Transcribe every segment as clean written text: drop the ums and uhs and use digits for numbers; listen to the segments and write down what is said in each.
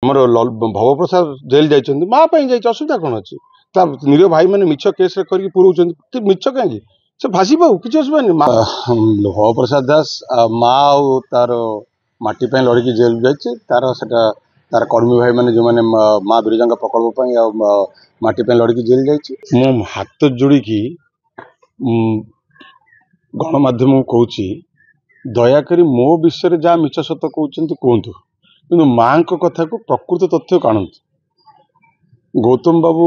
ଆମର ଭବପ୍ରସାଦ ଜେଲ୍ ଯାଇଛନ୍ତି ମା ପାଇଁ ଯାଇଛି, ଅସୁବିଧା କ'ଣ ଅଛି? ତା ନିରୀହ ଭାଇ ମାନେ ମିଛ କେସ୍ରେ କରିକି ପୁରଉଛନ୍ତି, ମିଛ କାହିଁକି? ସେ ଭାସି ପାଉ, କିଛି ଅସୁବିଧା ନାହିଁ। ଭବପ୍ରସାଦ ଦାସ ମା ଆଉ ତାର ମାଟି ପାଇଁ ଲଢ଼ିକି ଜେଲ୍ ଯାଇଛି। ତାର କର୍ମୀ ଭାଇ ମାନେ ଯେଉଁମାନେ ମା ବିରଜାଙ୍କ ପ୍ରକଳ୍ପ ପାଇଁ ଆଉ ମାଟି ପାଇଁ ଲଢ଼ିକି ଜେଲ୍ ଯାଇଛି। ମୁଁ ହାତ ଯୋଡ଼ିକି ଗଣମାଧ୍ୟମକୁ କହୁଛି, ଦୟାକରି ମୋ ବିଷୟରେ ଯାହା ମିଛ ସତ କହୁଛନ୍ତି କୁହନ୍ତୁ, କିନ୍ତୁ ମାଙ୍କ କଥାକୁ ପ୍ରକୃତ ତଥ୍ୟ ଆଣନ୍ତୁ। ଗୌତମ ବାବୁ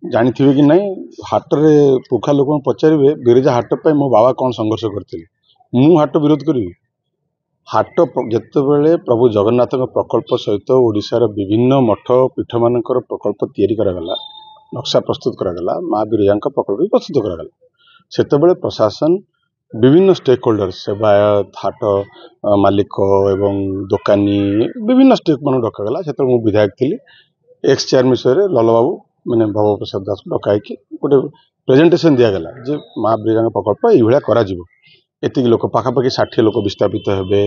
ଜାଣିଥିବେ କି ନାହିଁ, ହାଟରେ ପୁଖା ଲୋକଙ୍କୁ ପଚାରିବେ ବିରଜା ହାଟ ପାଇଁ ମୋ ବାବା କ'ଣ ସଂଘର୍ଷ କରିଥିଲେ। ମୁଁ ହାଟ ବିରୋଧ କରିବି? ହାଟ ଯେତେବେଳେ ପ୍ରଭୁ ଜଗନ୍ନାଥଙ୍କ ପ୍ରକଳ୍ପ ସହିତ ଓଡ଼ିଶାର ବିଭିନ୍ନ ମଠ ପୀଠମାନଙ୍କର ପ୍ରକଳ୍ପ ତିଆରି କରାଗଲା, ନକ୍ସା ପ୍ରସ୍ତୁତ କରାଗଲା, ମା ବିରଜାଙ୍କ ପ୍ରକଳ୍ପ ବି ପ୍ରସ୍ତୁତ କରାଗଲା, ସେତେବେଳେ ପ୍ରଶାସନ ବିଭିନ୍ନ ଷ୍ଟେକ୍ ହୋଲ୍ଡର, ସେବାୟତ, ହାଟ ମାଲିକ ଏବଂ ଦୋକାନୀ ବିଭିନ୍ନ ଷ୍ଟେକ୍ ମାନଙ୍କୁ ଡକାଗଲା। ସେତେବେଳେ ମୁଁ ବିଧାୟକ ଥିଲି। ଏକ୍ସ ଚେୟାରମ୍ୟାନ୍ ବିଷୟରେ ଲଲବାବୁ ମାନେ ଭବପ୍ରସାଦ ଦାସକୁ ଡକାଇକି ଗୋଟେ ପ୍ରେଜେଣ୍ଟେସନ୍ ଦିଆଗଲା ଯେ ମା ବିରଜାଙ୍କ ପ୍ରକଳ୍ପ ଏଇଭଳିଆ କରାଯିବ। ଏତିକି ଲୋକ ପାଖାପାଖି 60 ଲୋକ ବିସ୍ଥାପିତ ହେବେ,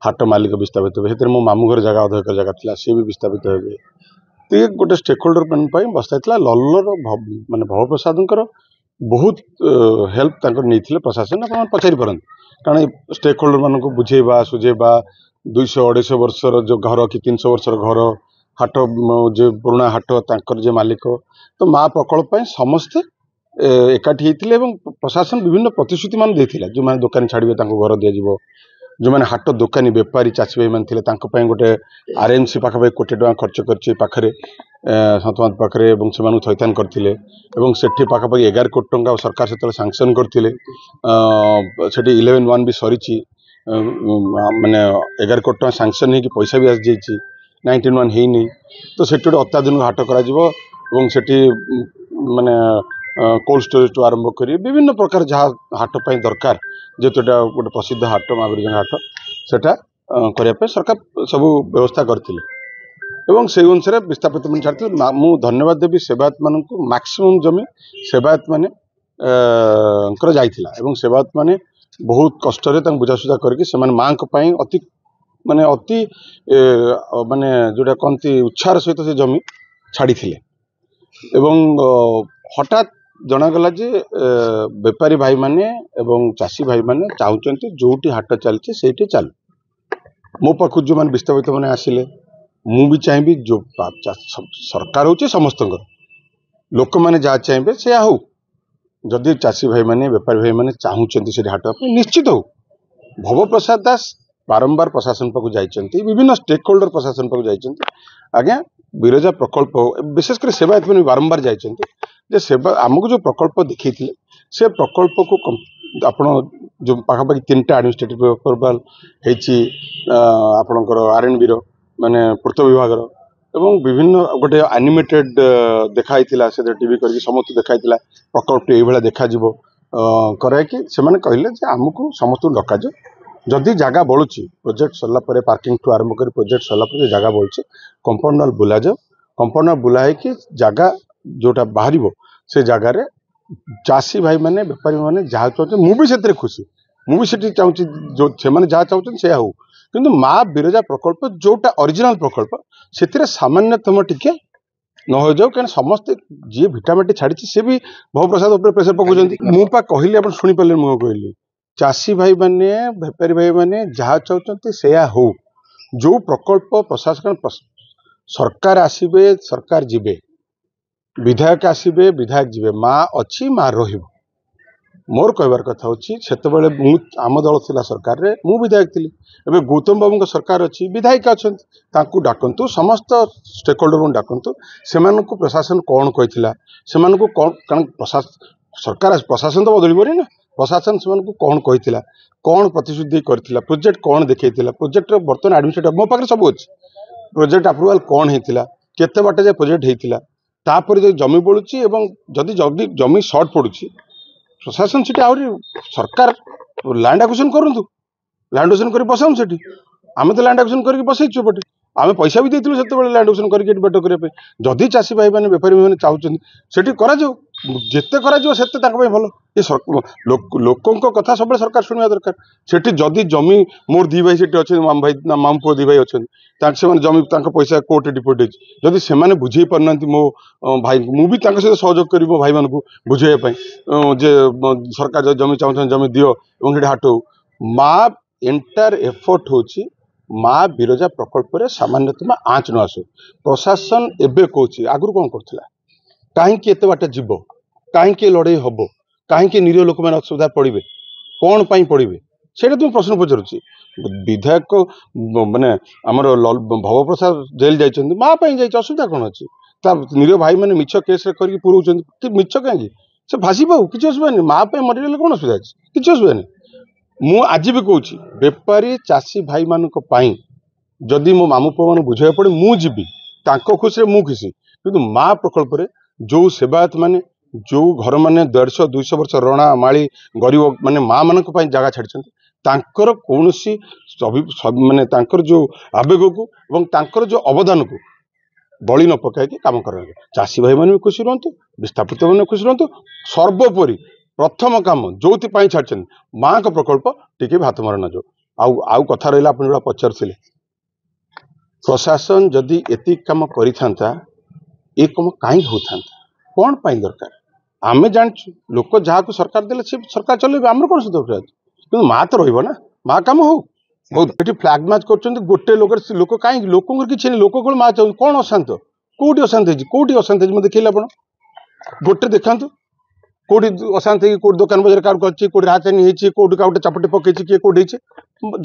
ହାଟ ମାଲିକ ବିସ୍ଥାପିତ ହେବେ। ସେଥିରେ ମୋ ମାମୁଁ ଘର ଜାଗା ଅଧ ଏକର ଜାଗା ଥିଲା, ସିଏ ବି ବିସ୍ଥାପିତ ହେବେ। ତ ଗୋଟେ ଷ୍ଟେକ୍ ହୋଲ୍ଡର ପାଇଁ ବସ୍ତା ହେଇଥିଲା। ଲଲ୍ଲର ମାନେ ଭବପ୍ରସାଦଙ୍କର ବହୁତ ହେଲ୍ପ ତାଙ୍କର ନେଇଥିଲେ ପ୍ରଶାସନ, ଆପଣ ପଚାରି ପାରନ୍ତି। କାରଣ ଷ୍ଟେକ୍ ହୋଲ୍ଡର ମାନଙ୍କୁ ବୁଝେଇବା ସୁଝେଇବା, 200-250 ବର୍ଷର ଯେଉଁ ଘର କି 300 ବର୍ଷର ଘର, ହାଟ ଯେ ପୁରୁଣା ହାଟ ତାଙ୍କର ଯେ ମାଲିକ, ତ ମା ପ୍ରକଳ୍ପ ପାଇଁ ସମସ୍ତେ ଏକାଠି ହେଇଥିଲେ ଏବଂ ପ୍ରଶାସନ ବିଭିନ୍ନ ପ୍ରତିଶ୍ରୁତି ମାନ ଦେଇଥିଲା। ଯେଉଁମାନେ ଦୋକାନୀ ଛାଡ଼ିବେ ତାଙ୍କୁ ଘର ଦିଆଯିବ, ଯେଉଁମାନେ ହାଟ ଦୋକାନୀ ବେପାରୀ ଚାଷୀ ଭାଇମାନେ ଥିଲେ ତାଙ୍କ ପାଇଁ ଗୋଟେ RMC ପାଖାପାଖି 1 କୋଟି ଟଙ୍କା ଖର୍ଚ୍ଚ କରିଛି ପାଖରେ ସନ୍ତମାତ ପାଖରେ, ଏବଂ ସେମାନଙ୍କୁ ଥଇଥାନ କରିଥିଲେ। ଏବଂ ସେଠି ପାଖାପାଖି 11 କୋଟି ଟଙ୍କା ସରକାର ସେତେବେଳେ ସାଂସନ୍ କରିଥିଲେ। ସେଠି 11-1 ବି ସରିଛି, ମାନେ 11 କୋଟି ଟଙ୍କା ସାଂସନ୍ ହେଇକି ପଇସା ବି ଆସିଯାଇଛି, 19-1 ହେଇନି। ତ ସେଠି ଗୋଟେ ଅତ୍ୟାଧୁନିକ ହାଟ କରାଯିବ ଏବଂ ସେଠି ମାନେ କୋଲ୍ଡ ଷ୍ଟୋରେଜଠୁ ଆରମ୍ଭ କରି ବିଭିନ୍ନ ପ୍ରକାର ଯାହା ହାଟ ପାଇଁ ଦରକାର, ଯେହେତୁ ଏଇଟା ଗୋଟେ ପ୍ରସିଦ୍ଧ ହାଟ ମା ବିରଜାଙ୍କ ହାଟ, ସେଟା କରିବା ପାଇଁ ସରକାର ସବୁ ବ୍ୟବସ୍ଥା କରିଥିଲେ ଏବଂ ସେଇ ଅନୁସାରେ ବିସ୍ଥାପିତ ମାନେ ଛାଡ଼ିଥିଲେ। ମୁଁ ଧନ୍ୟବାଦ ଦେବି ସେବାୟତ ମାନଙ୍କୁ। ମ୍ୟାକ୍ସିମମ୍ ଜମି ସେବାୟତ ମାନେ ଯାଇଥିଲା ଏବଂ ସେବାୟତ ମାନେ ବହୁତ କଷ୍ଟରେ ତାଙ୍କୁ ବୁଝାସୁଝା କରିକି ସେମାନେ ମାଙ୍କ ପାଇଁ ଅତି ମାନେ ଯେଉଁଟା କହନ୍ତି ଉତ୍ସାହର ସହିତ ସେ ଜମି ଛାଡ଼ିଥିଲେ। ଏବଂ ହଠାତ୍ ଜଣାଗଲା ଯେ ବେପାରୀ ଭାଇମାନେ ଏବଂ ଚାଷୀ ଭାଇମାନେ ଚାହୁଁଛନ୍ତି ଯେଉଁଠି ହାଟ ଚାଲିଛି ସେଇଠି ଚାଲୁ। ମୋ ପାଖକୁ ଯେଉଁମାନେ ବିସ୍ଥାପିତ ମାନେ ଆସିଲେ, ମୁଁ ବି ଚାହିଁବି ସରକାର ହେଉଛି ସମସ୍ତଙ୍କର, ଲୋକମାନେ ଯାହା ଚାହିଁବେ ସେୟା ହଉ। ଯଦି ଚାଷୀ ଭାଇମାନେ ବେପାରୀ ଭାଇମାନେ ଚାହୁଁଛନ୍ତି ସେଠି ହାଟ ପାଇଁ, ନିଶ୍ଚିତ ହଉ। ଭବପ୍ରସାଦ ଦାସ ବାରମ୍ବାର ପ୍ରଶାସନ ପାଖକୁ ଯାଇଛନ୍ତି, ବିଭିନ୍ନ ଷ୍ଟେକ୍ ହୋଲ୍ଡର ପ୍ରଶାସନ ପାଖକୁ ଯାଇଛନ୍ତି। ଆଜ୍ଞା, ବିରଜା ପ୍ରକଳ୍ପ ବିଶେଷ କରି ସେବାୟତ ମାନେ ବାରମ୍ବାର ଯାଇଛନ୍ତି ଯେ ଆମକୁ ଯେଉଁ ପ୍ରକଳ୍ପ ଦେଖେଇଥିଲେ ସେ ପ୍ରକଳ୍ପକୁ ଆପଣ ଯେଉଁ ପାଖାପାଖି 3ଟା ଆଡମିନିଷ୍ଟ୍ରେଟିଭ ଆପ୍ରୁଭାଲ ହେଇଛି, ଆପଣଙ୍କର R&Bର ମାନେ ପୂର୍ତ୍ତ ବିଭାଗର, ଏବଂ ବିଭିନ୍ନ ଗୋଟେ ଆନିମେଟେଡ୍ ଦେଖା ହେଇଥିଲା, ସେଥିରେ ଟିଭି କରିକି ସମସ୍ତଙ୍କୁ ଦେଖା ହେଇଥିଲା ପ୍ରକଳ୍ପଟି ଏଇଭଳିଆ ଦେଖାଯିବ କରାଇକି। ସେମାନେ କହିଲେ ଯେ ଆମକୁ ସମସ୍ତଙ୍କୁ ଡକାଯିବ, ଯଦି ଜାଗା ବଳୁଛି ପ୍ରୋଜେକ୍ଟ ସରିଲା ପରେ, ପାର୍କିଂଠୁ ଆରମ୍ଭ କରି ପ୍ରୋଜେକ୍ଟ ସରିଲା ପରେ ଜାଗା ବଳୁଛି କମ୍ପାଉଣ୍ଡ ୱାଲ୍ ବୁଲାଯାଉ। କମ୍ପାଉଣ୍ଡ ୱାଲ୍ ବୁଲା ହେଇକି ଜାଗା ଯେଉଁଟା ବାହାରିବ ସେ ଜାଗାରେ ଚାଷୀ ଭାଇମାନେ ବେପାରୀ ମାନେ ଯାହା ଚାହୁଁଛନ୍ତି, ମୁଁ ବି ସେଥିରେ ଖୁସି, ମୁଁ ବି ସେଠି ଚାହୁଁଛି ସେମାନେ ଯାହା ଚାହୁଁଛନ୍ତି ସେୟା ହଉ। କିନ୍ତୁ ମା ବିରଜା ପ୍ରକଳ୍ପ ଯେଉଁଟା ଅରିଜିନାଲ ପ୍ରକଳ୍ପ, ସେଥିରେ ସାମାନ୍ୟତମ ଟିକେ ନ ହୋଇଯାଉ, କାରଣ ସମସ୍ତେ ଯିଏ ଭିଟାମାଟି ଛାଡ଼ିଛି ସେ ବି ଭବପ୍ରସାଦ ଉପରେ ପ୍ରେସର ପକାଉଛନ୍ତି। ମୁଁ ପା କହିଲି, ଆପଣ ଶୁଣିପାରିଲେ, ମୁଁ କହିଲି ଚାଷୀ ଭାଇମାନେ ବେପାରୀ ଭାଇମାନେ ଯାହା ଚାହୁଁଛନ୍ତି ସେୟା ହଉ। ଯେଉଁ ପ୍ରକଳ୍ପ ପ୍ରଶାସନ ସରକାର ଆସିବେ ସରକାର ଯିବେ, ବିଧାୟକ ଆସିବେ ବିଧାୟକ ଯିବେ, ମା ଅଛି ମା ରହିବ। ମୋର କହିବାର କଥା ହେଉଛି, ସେତେବେଳେ ଆମ ଦଳ ଥିଲା ସରକାରରେ, ମୁଁ ବିଧାୟକ ଥିଲି। ଏବେ ଗୌତମ ବାବୁଙ୍କ ସରକାର ଅଛି, ବିଧାୟିକା ଅଛନ୍ତି, ତାଙ୍କୁ ଡାକନ୍ତୁ, ସମସ୍ତ ଷ୍ଟେକ୍ ହୋଲ୍ଡରଙ୍କୁ ଡାକନ୍ତୁ। ସେମାନଙ୍କୁ ପ୍ରଶାସନ କ'ଣ କହିଥିଲା, ସେମାନଙ୍କୁ କ'ଣ, କାରଣ ସରକାର ପ୍ରଶାସନ ତ ବଦଳିବନି ନା, ପ୍ରଶାସନ ସେମାନଙ୍କୁ କ'ଣ କହିଥିଲା, କ'ଣ ପ୍ରତିଶ୍ରୁତି କରିଥିଲା, ପ୍ରୋଜେକ୍ଟ କ'ଣ ଦେଖେଇଥିଲା, ପ୍ରୋଜେକ୍ଟର ବର୍ତ୍ତମାନ ଆଡମିନିଷ୍ଟ୍ରେଟିଭ ମୋ ପାଖରେ ସବୁ ଅଛି, ପ୍ରୋଜେକ୍ଟ ଆପ୍ରୁଭାଲ କ'ଣ ହେଇଥିଲା, କେତେ ବାଟ ଯାଏ ପ୍ରୋଜେକ୍ଟ ହେଇଥିଲା, ତାପରେ ଯଦି ଜମି ବଳୁଛି ଏବଂ ଯଦି ଜମି ସର୍ଟ ପଡ଼ୁଛି, ପ୍ରଶାସନ ସେଠି ଆହୁରି ସରକାର ଲ୍ୟାଣ୍ଡ ଆକ୍ୱିଜିସନ କରନ୍ତୁ, ଲ୍ୟାଣ୍ଡ ଆକ୍ୱିଜିସନ କରି ବସାନ୍ତୁ ସେଠି। ଆମେ ତ ଲ୍ୟାଣ୍ଡ ଆକ୍ୱିଜିସନ କରିକି ବସେଇଛୁ ଏପଟେ, ଆମେ ପଇସା ବି ଦେଇଥିଲୁ ସେତେବେଳେ ଲ୍ୟାଣ୍ଡ ଆକ୍ୱିଜିସନ କରିକି ଏଠି ବେଟ କରିବା ପାଇଁ। ଯଦି ଚାଷୀ ଭାଇମାନେ ବେପାରୀ ଭାଇମାନେ ଚାହୁଁଛନ୍ତି ସେଠି କରାଯାଉ। ଯେତେ କରାଯିବ ସେତେ ତାଙ୍କ ପାଇଁ ଭଲ। ଏ ଲୋକଙ୍କ କଥା ସବୁବେଳେ ସରକାର ଶୁଣିବା ଦରକାର। ସେଠି ଯଦି ଜମି ମୋର ଦି ଭାଇ ସେଠି ଅଛନ୍ତି, ମାମୁ ଭାଇ ମାମୁ ପୁଅ ଦି ଭାଇ ଅଛନ୍ତି, ସେମାନେ ଜମି ତାଙ୍କ ପଇସା କୋର୍ଟରେ ଡିପୋଜିଟ୍ ହେଇଛି, ଯଦି ସେମାନେ ବୁଝେଇ ପାରୁନାହାନ୍ତି ମୋ ଭାଇଙ୍କୁ, ମୁଁ ବି ତାଙ୍କ ସହିତ ସହଯୋଗ କରିବି ମୋ ଭାଇମାନଙ୍କୁ ବୁଝେଇବା ପାଇଁ ଯେ ସରକାର ଯଦି ଜମି ଚାହୁଁଛନ୍ତି ଜମି ଦିଅ ଏବଂ ସେଠି ହାଟ ହଉ। ମା ଏଣ୍ଟାର ଏଫର୍ଟ ହେଉଛି ମା ବିରଜା ପ୍ରକଳ୍ପରେ ସାମାନ୍ୟତମ ଆଞ୍ଚ ନ ଆସୁ। ପ୍ରଶାସନ ଏବେ କହୁଛି, ଆଗରୁ କ'ଣ କରୁଥିଲା? କାହିଁକି ଏତେ ବାଟ ଯିବ? କାହିଁକି ଲଢ଼େଇ ହବ? କାହିଁକି ନିରୀହ ଲୋକମାନେ ଅସୁବିଧା ପଡ଼ିବେ? କ'ଣ ପାଇଁ ପଡ଼ିବେ? ସେଇଟା ତ ମୁଁ ପ୍ରଶ୍ନ ପଚାରୁଛି। ବିଧାୟକ ମାନେ ଆମର ଭବପ୍ରସାଦ ଜେଲ୍ ଯାଇଛନ୍ତି, ମା ପାଇଁ ଯାଇଛି, ଅସୁବିଧା କ'ଣ ଅଛି? ତା ନିରୀହ ଭାଇମାନେ ମିଛ କେସ୍ରେ କରିକି ପୁରଉଛନ୍ତି, ମିଛ କାହିଁକି? ସେ ଭାସି ପାଉ, କିଛି ଅସୁବିଧା ନାହିଁ। ମା ପାଇଁ ମରିଗଲେ କ'ଣ ଅସୁବିଧା ଅଛି? କିଛି ଅସୁବିଧା ନାହିଁ। ମୁଁ ଆଜି ବି କହୁଛି, ବେପାରୀ ଚାଷୀ ଭାଇମାନଙ୍କ ପାଇଁ ଯଦି ମୋ ମାମୁ ପୁଅ ମାନେ ବୁଝେଇବାକୁ ପଡ଼େ ମୁଁ ଯିବି, ତାଙ୍କ ଖୁସିରେ ମୁଁ ଖୁସି। କିନ୍ତୁ ମା ପ୍ରକଳ୍ପରେ ଯେଉଁ ସେବାୟତ ମାନେ, ଯେଉଁ ଘର ମାନେ 150-200 ବର୍ଷ ରଣା ମାଳି ଗରିବ ମାନେ ମା ମାନଙ୍କ ପାଇଁ ଜାଗା ଛାଡ଼ିଛନ୍ତି, ତାଙ୍କର କୌଣସି ମାନେ ତାଙ୍କର ଯେଉଁ ଆବେଗକୁ ଏବଂ ତାଙ୍କର ଯେଉଁ ଅବଦାନକୁ ବଳି ନ ପକାଇକି କାମ କରାଯାଏ। ଚାଷୀ ଭାଇମାନେ ବି ଖୁସି ରୁହନ୍ତୁ, ବିସ୍ଥାପିତ ମାନେ ଖୁସି ରୁହନ୍ତୁ। ସର୍ବୋପରି ପ୍ରଥମ କାମ ଯୋଉଥିପାଇଁ ଛାଡ଼ିଛନ୍ତି ମାଙ୍କ ପ୍ରକଳ୍ପ ଟିକେ ବି ହାତ ମରା ନ ଯାଉ। ଆଉ କଥା ରହିଲା, ଆପଣ ଯୋଉଟା ପଚାରୁଥିଲେ, ପ୍ରଶାସନ ଯଦି ଏତିକି କାମ କରିଥାନ୍ତା ଏ କାମ କାହିଁକି ହେଉଥାନ୍ତା? କ'ଣ ପାଇଁ ଦରକାର? ଆମେ ଜାଣିଛୁ, ଲୋକ ଯାହାକୁ ସରକାର ଦେଲେ ସେ ସରକାର ଚଲେଇବେ, ଆମର କ'ଣ ସୁବିଧା ଅଛି? କିନ୍ତୁ ମା ତ ରହିବ ନା, ମା କାମ ହଉ। ଏଠି ଫ୍ଲାଗ ମାର୍ଚ୍ଚ କରୁଛନ୍ତି ଗୋଟେ ଲୋକ କାହିଁକି? ଲୋକଙ୍କର କିଛି ନାହିଁ, ଲୋକ କ'ଣ ମା ଚାହୁଁଛନ୍ତି? କ'ଣ ଅଶାନ୍ତ? କୋଉଠି ଅଶାନ୍ତ ହେଇଛି? କୋଉଠି ଅଶାନ୍ତ ହେଇଛି ମୁଁ ଦେଖେଇଲେ ଆପଣ ଗୋଟେ ଦେଖାନ୍ତୁ। କୋଉଠି ଅଶାନ୍ତି ହେଇକି କୋଉଠି ଦୋକାନ ବଜାର କାହାକୁ ଅଛି, କୋଉଠି ରାଜଧାନୀ ହେଇଛି, କୋଉଠି କାଉଟେ ଚାପଟି ପକେଇଛି, କିଏ କୋଉଠି ହେଇଛି?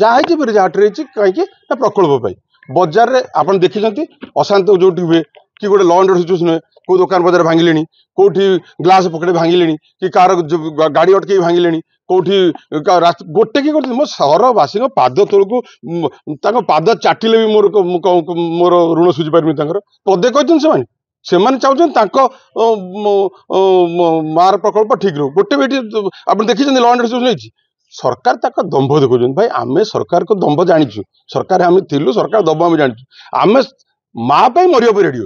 ଯାହା ହେଇଛି ବିରଜା ହାଟରେ ହେଇଛି। କାହିଁକି? ନା ପ୍ରକଳ୍ପ ପାଇଁ। ବଜାରରେ ଆପଣ ଦେଖିଛନ୍ତି ଅଶାନ୍ତ ଯୋଉଠି ହୁଏ କି ଗୋଟେ ଲ ଆଣ୍ଡ ଅର୍ଡର ସିଚୁଏସନ ହୁଏ, କୋଉ ଦୋକାନ ବଜାର ଭାଙ୍ଗିଲେଣି, କୋଉଠି ଗ୍ଲାସ ପକେଟ ଭାଙ୍ଗିଲେଣି, କି କାହାର ଗାଡି ଅଟକେଇ ଭାଙ୍ଗିଲେଣି, କୋଉଠି ଗୋଟେ କି ଗୋଟେ ମୋ ସହରବାସୀଙ୍କ ପାଦ ତଳକୁ ତାଙ୍କ ପାଦ ଚାଟିଲେ ବି ମୋର ଋଣ ସୁଝି ପାରିବି ତାଙ୍କର। ପଦେ କହିଛନ୍ତି ସେମାନେ ଚାହୁଁଛନ୍ତି ତାଙ୍କ ମାର ପ୍ରକଳ୍ପ ଠିକ ରହୁ। ଗୋଟେ ବି ଏଠି ଆପଣ ଦେଖିଛନ୍ତି ଲ ଆଣ୍ଡ ଅର୍ଡର ସିଚୁଏସନ ହେଇଛି? ସରକାର ତାଙ୍କ ଦମ୍ଭ ଦେଖାଉଛନ୍ତି। ଭାଇ ଆମେ ସରକାରଙ୍କ ଦମ୍ଭ ଜାଣିଛୁ, ସରକାର ଆମେ ଥିଲୁ, ସରକାର ଦମ୍ଭ ଆମେ ଜାଣିଛୁ। ଆମେ ମା ପାଇଁ ମରିବା ପାଇଁ ରେଡି ଅଛୁ।